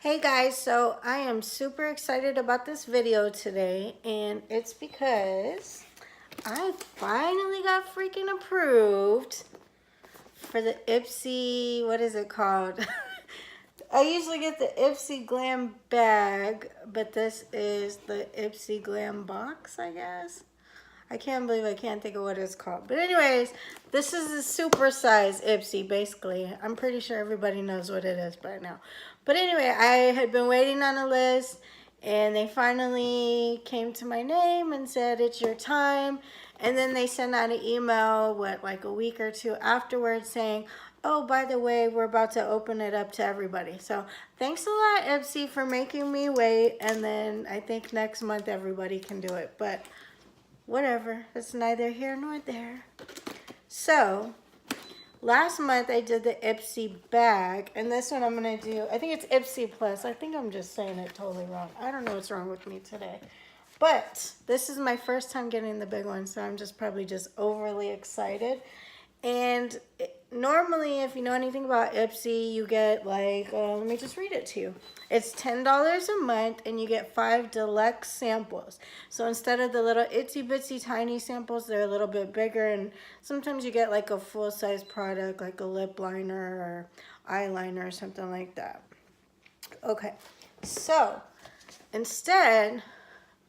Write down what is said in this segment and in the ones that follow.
Hey guys, so I am super excited about this video today, and it's because I finally got freaking approved for the Ipsy, what is it called? I usually get the Ipsy Glam Bag, but this is the Ipsy Glam Box, I guess. I can't believe I can't think of what it's called. But anyways, this is a super size Ipsy, basically. I'm pretty sure everybody knows what it is by now. But anyway, I had been waiting on a list, and they finally came to my name and said, it's your time. And then they sent out an email, like a week or two afterwards saying, oh, by the way, we're about to open it up to everybody. So thanks a lot, Ipsy, for making me wait. And then I think next month everybody can do it. But whatever, it's neither here nor there. So last month I did the Ipsy bag, and this one I'm gonna do, I think it's Ipsy Plus. I think I'm just saying it totally wrong. I don't know what's wrong with me today. But this is my first time getting the big one, so I'm probably just overly excited. And normally, if you know anything about Ipsy, you get like, let me just read it to you. It's $10 a month, and you get 5 deluxe samples. So instead of the little itsy bitsy tiny samples, they're a little bit bigger, and sometimes you get like a full-size product, like a lip liner or eyeliner or something like that. Okay, so instead,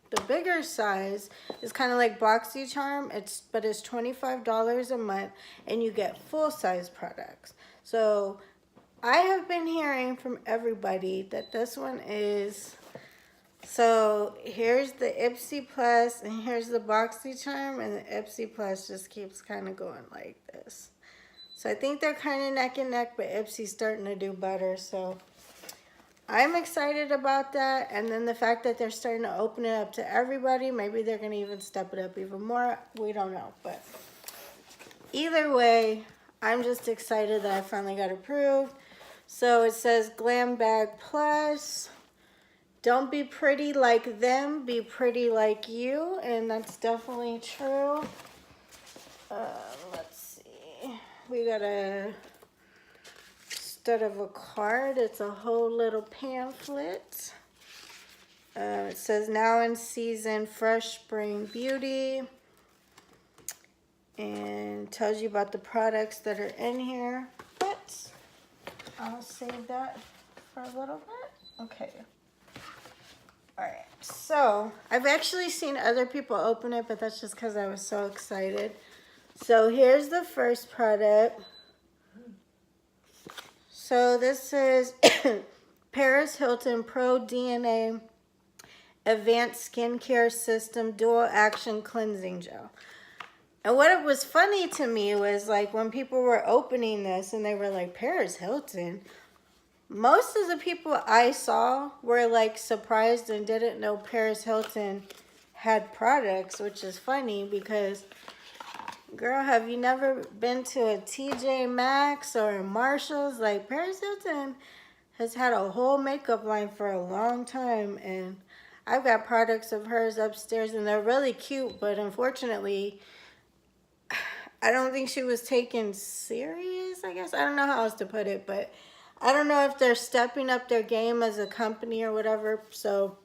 the bigger size is kind of like BoxyCharm, but it's $25 a month, and you get full-size products. So I have been hearing from everybody that this one is, so here's the Ipsy Plus, and here's the BoxyCharm, and the Ipsy Plus just keeps kind of going like this. So I think they're kind of neck and neck, but Ipsy's starting to do better, so I'm excited about that. And then the fact that they're starting to open it up to everybody, maybe they're going to even step it up even more. We don't know. But either way, I'm just excited that I finally got approved. So it says Glam Bag Plus. Don't be pretty like them, be pretty like you. And that's definitely true. Let's see. We got instead of a card, it's a whole little pamphlet. It says now in season fresh spring beauty, and tells you about the products that are in here, but I'll save that for a little bit. Okay. All right, so I've actually seen other people open it, but that's just because I was so excited. So here's the first product. So this is Paris Hilton Pro DNA Advanced Skincare System Dual Action Cleansing Gel. And what was funny to me was like when people were opening this and they were like, Paris Hilton, most of the people I saw were like surprised and didn't know Paris Hilton had products, which is funny because, girl, have you never been to a TJ Maxx or a Marshall's? Like, Paris Hilton has had a whole makeup line for a long time, and I've got products of hers upstairs, and they're really cute, but unfortunately, I don't think she was taken serious, I guess. I don't know how else to put it, but I don't know if they're stepping up their game as a company or whatever, so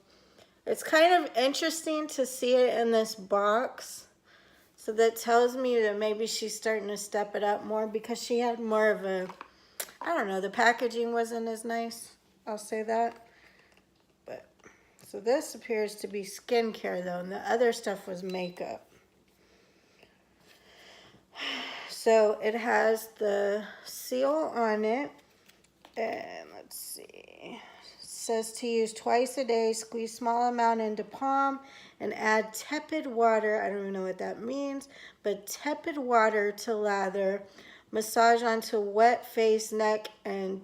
it's kind of interesting to see it in this box. So that tells me that maybe she's starting to step it up more because she had more of a, I don't know, the packaging wasn't as nice. I'll say that. But so this appears to be skincare though, and the other stuff was makeup. So it has the seal on it, and let's see. It says to use twice a day, squeeze small amount into palm, and add tepid water. I don't even know what that means, but tepid water to lather. Massage onto wet face, neck, and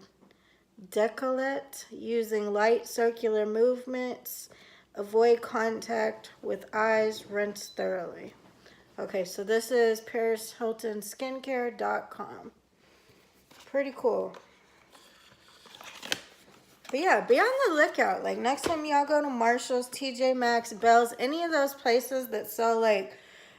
décolleté using light circular movements. Avoid contact with eyes. Rinse thoroughly. Okay, so this is ParisHiltonSkincare.com. Pretty cool. But yeah, be on the lookout. Like next time y'all go to Marshall's, TJ Maxx, Belle's, any of those places that sell like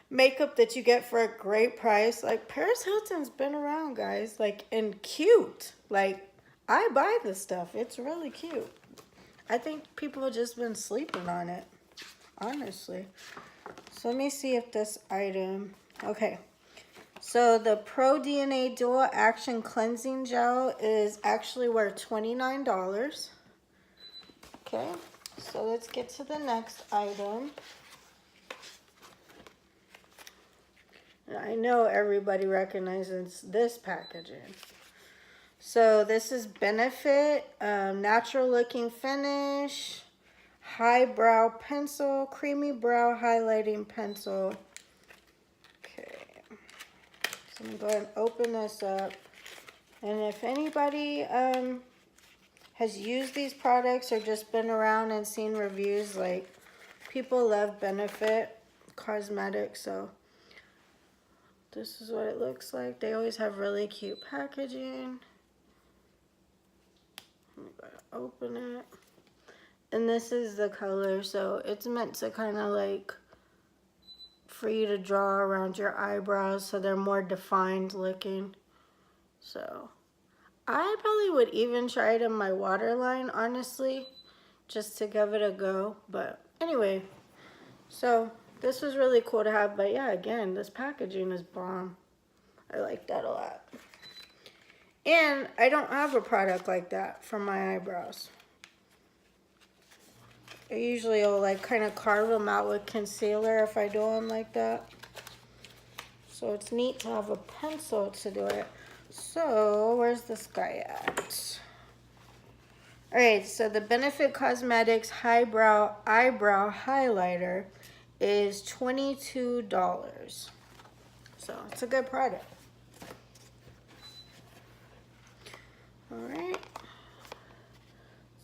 makeup that you get for a great price, like Paris Hilton's been around, guys. Like, and cute. Like, I buy this stuff. It's really cute. I think people have just been sleeping on it, honestly. So let me see if this item, okay. So the Pro DNA Dual Action Cleansing Gel is actually worth $29. Okay, so let's get to the next item. And I know everybody recognizes this packaging. So this is Benefit, natural looking finish, highbrow pencil, creamy brow highlighting pencil. Okay, so I'm going to go ahead and open this up. And if anybody has used these products or just been around and seen reviews, like, people love Benefit Cosmetics, so this is what it looks like. They always have really cute packaging. I'm going to open it. And this is the color, so it's meant to kind of like for you to draw around your eyebrows so they're more defined looking. So I probably would even try it in my waterline, honestly, just to give it a go. But anyway, so this was really cool to have. But yeah, again, this packaging is bomb. I like that a lot. And I don't have a product like that for my eyebrows. I usually will like kind of carve them out with concealer if I do them like that. So it's neat to have a pencil to do it. So where's this guy at? Alright, so the Benefit Cosmetics Highbrow Eyebrow Highlighter is $22. So it's a good product. Alright.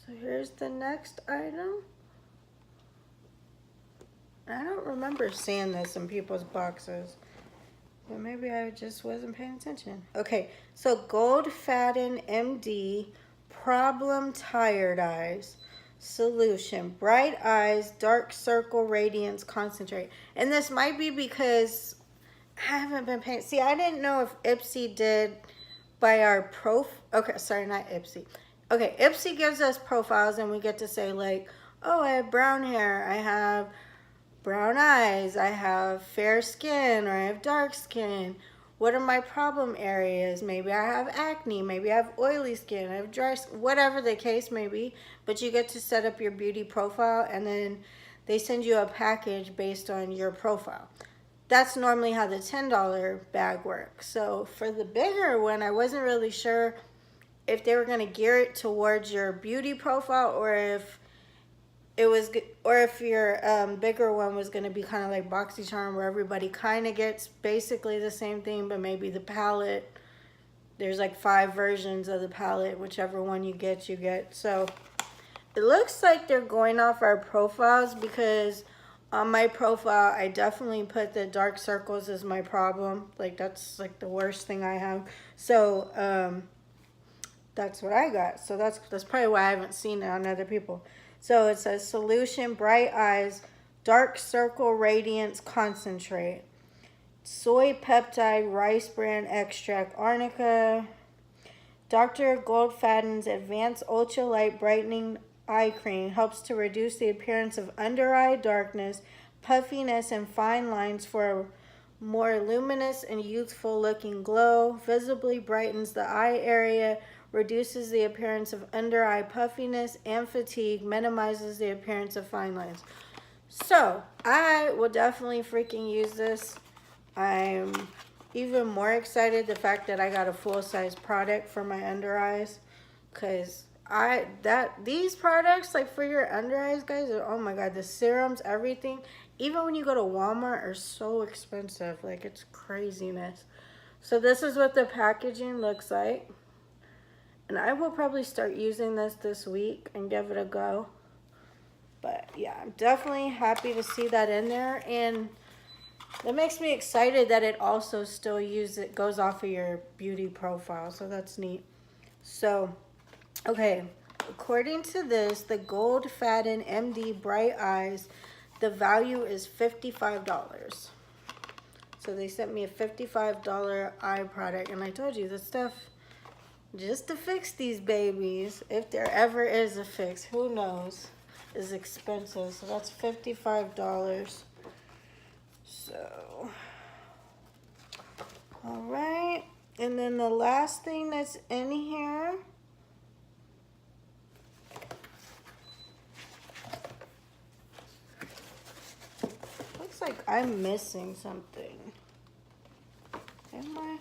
So here's the next item. I don't remember seeing this in people's boxes. But maybe I just wasn't paying attention. Okay, so Gold Faden MD Problem Tired Eyes Solution. Bright Eyes Dark Circle Radiance Concentrate. And this might be because I haven't been paying. See, I didn't know if Ipsy did by our okay, sorry, not Ipsy. Okay, Ipsy gives us profiles and we get to say like, oh, I have brown hair, I have brown eyes, I have fair skin, or I have dark skin. What are my problem areas? Maybe I have acne, maybe I have oily skin, I have dry skin, whatever the case may be. But you get to set up your beauty profile and then they send you a package based on your profile. That's normally how the $10 bag works. So for the bigger one, I wasn't really sure if they were going to gear it towards your beauty profile or if it was, or if your bigger one was going to be kind of like BoxyCharm, where everybody kind of gets basically the same thing, but maybe the palette, there's like 5 versions of the palette, whichever one you get, you get. So it looks like they're going off our profiles, because on my profile, I definitely put the dark circles as my problem. Like, that's like the worst thing I have. So that's what I got. So that's probably why I haven't seen it on other people. So it says Solution Bright Eyes Dark Circle Radiance Concentrate. Soy Peptide Rice Bran Extract Arnica. Dr. Goldfaden's Advanced Ultralight Brightening Eye Cream helps to reduce the appearance of under eye darkness, puffiness, and fine lines for a more luminous and youthful looking glow. Visibly brightens the eye area, reduces the appearance of under eye puffiness and fatigue, minimizes the appearance of fine lines. So I will definitely freaking use this. I'm even more excited the fact that I got a full-size product for my under eyes, because these products, like for your under eyes, guys, oh my god, the serums, everything, even when you go to Walmart, are so expensive. Like, it's craziness. So this is what the packaging looks like. And I will probably start using this week and give it a go. But yeah, I'm definitely happy to see that in there. And that makes me excited that it also still goes off of your beauty profile. So that's neat. So, okay, according to this, the Gold Faden MD Bright Eyes, the value is $55. So they sent me a $55 eye product. And I told you, this stuff just to fix these babies. If there ever is a fix, who knows? Is expensive. So that's $55. So, all right. And then the last thing that's in here, looks like I'm missing something. Am I?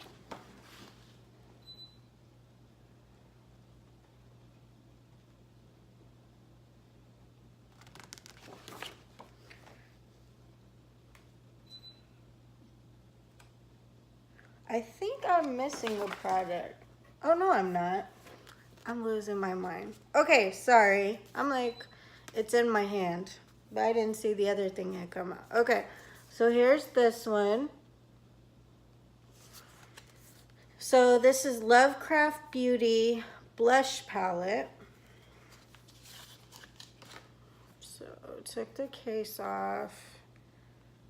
I think I'm missing a product. Oh, no, I'm not. I'm losing my mind. Okay, sorry. I'm like, it's in my hand. But I didn't see the other thing had come out. Okay, so here's this one. So this is Lovecraft Beauty Blush Palette. So took the case off.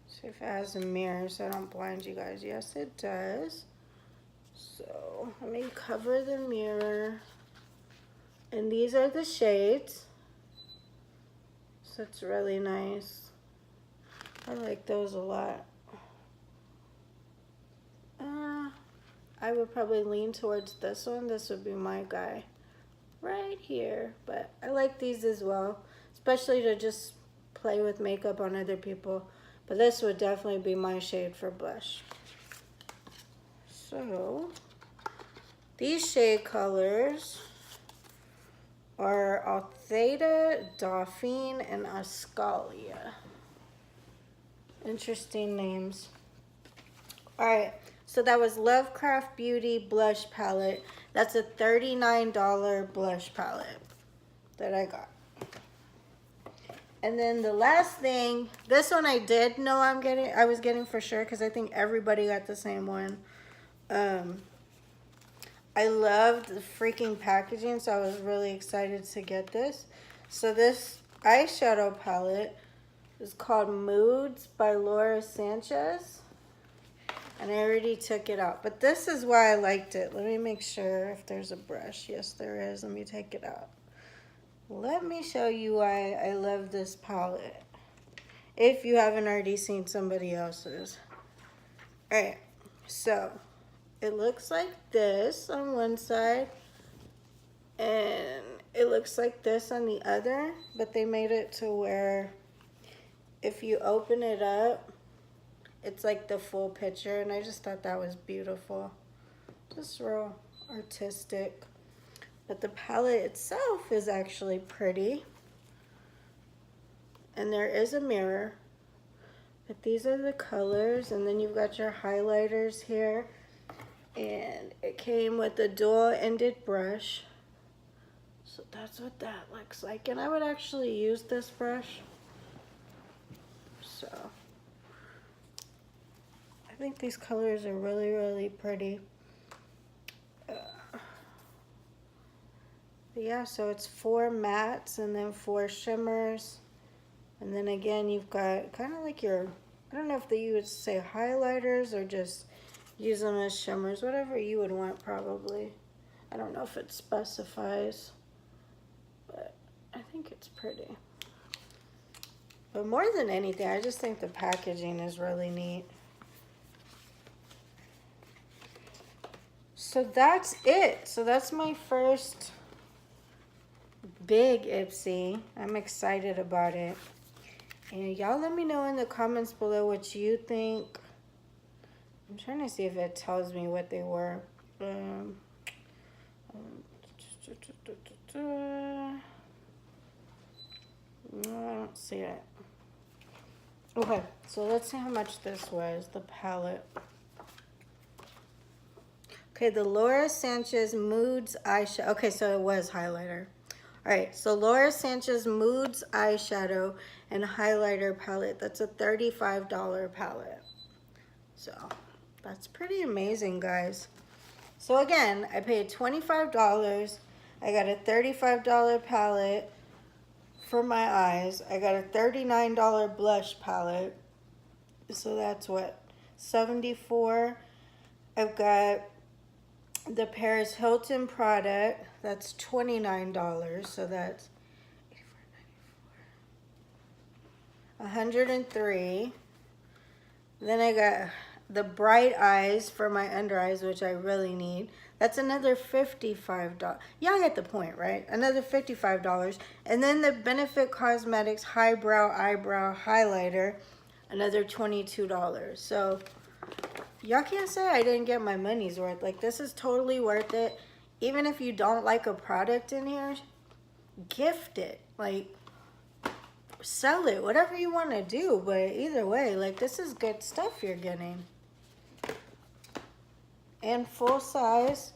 See if it has a mirror so I don't blind you guys. Yes, it does. So let me cover the mirror. And these are the shades. So it's really nice. I like those a lot. I would probably lean towards this one. This would be my guy right here. But I like these as well, especially to just play with makeup on other people. But this would definitely be my shade for blush. So these shade colors are Altheta, Dauphine, and Ascalia. Interesting names. All right, so that was Lovecraft Beauty Blush Palette. That's a $39 blush palette that I got. And then the last thing, this one I did know I was getting for sure because I think everybody got the same one. I loved the freaking packaging, so I was really excited to get this. So this eyeshadow palette is called Moods by Laura Sanchez. And I already took it out. But this is why I liked it. Let me make sure if there's a brush. Yes, there is. Let me take it out. Let me show you why I love this palette. If you haven't already seen somebody else's. Alright, so it looks like this on one side. And it looks like this on the other. But they made it to where if you open it up, it's like the full picture. And I just thought that was beautiful. Just real artistic. But the palette itself is actually pretty. And there is a mirror. But these are the colors. And then you've got your highlighters here. And it came with a dual-ended brush. So that's what that looks like. And I would actually use this brush. So I think these colors are really, really pretty. Yeah, so it's 4 mattes and then 4 shimmers. And then again, you've got kind of like your, I don't know if you would say highlighters or just use them as shimmers, whatever you would want probably. I don't know if it specifies, but I think it's pretty. But more than anything, I just think the packaging is really neat. So that's it. So that's my first big Ipsy. I'm excited about it. And y'all let me know in the comments below what you think. I'm trying to see if it tells me what they were. No, I don't see it. Okay, so let's see how much this was, the palette. Okay, the Laura Sanchez Moods eyeshadow. Okay, so it was highlighter. All right, so Laura Sanchez Moods eyeshadow and highlighter palette. That's a $35 palette. So that's pretty amazing, guys. So again, I paid $25. I got a $35 palette for my eyes. I got a $39 blush palette. So that's what, $74. I've got the Paris Hilton product. That's $29. So that's 103. Then I got the Bright Eyes for my under eyes, which I really need. That's another $55. Y'all get the point, right? Another $55. And then the Benefit Cosmetics Highbrow Eyebrow Highlighter, another $22. So y'all can't say I didn't get my money's worth. Like, this is totally worth it. Even if you don't like a product in here, gift it. Like, sell it, whatever you want to do. But either way, like, this is good stuff you're getting. And full size.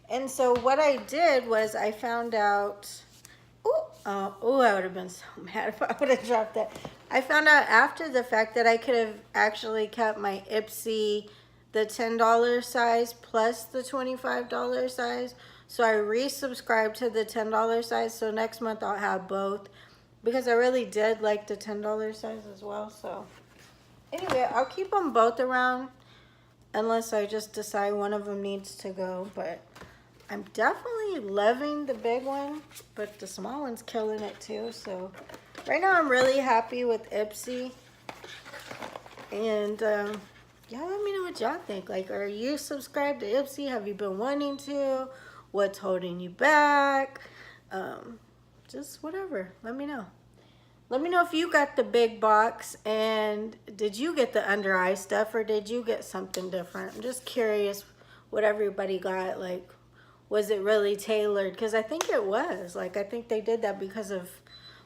And so what I did was I found out, I would have been so mad if I would have dropped that. I found out after the fact that I could have actually kept my Ipsy, the $10 size plus the $25 size. So I resubscribed to the $10 size. So next month I'll have both, because I really did like the $10 size as well. So anyway, I'll keep them both around unless I just decide one of them needs to go. But I'm definitely loving the big one, but the small one's killing it too. So right now I'm really happy with Ipsy. And y'all let me know what y'all think. Like, are you subscribed to Ipsy? Have you been wanting to? What's holding you back? Just whatever. Let me know. Let me know if you got the big box, and did you get the under eye stuff, or did you get something different? I'm just curious what everybody got. Like, was it really tailored? Because I think it was. Like, I think they did that because of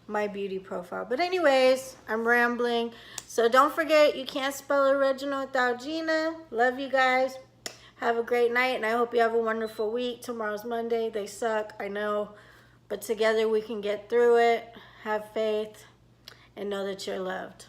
my beauty profile. But anyways, I'm rambling. So don't forget, you can't spell original without Gina. Love you guys. Have a great night, and I hope you have a wonderful week. Tomorrow's Monday. They suck, I know. But together we can get through it. Have faith and know that you're loved.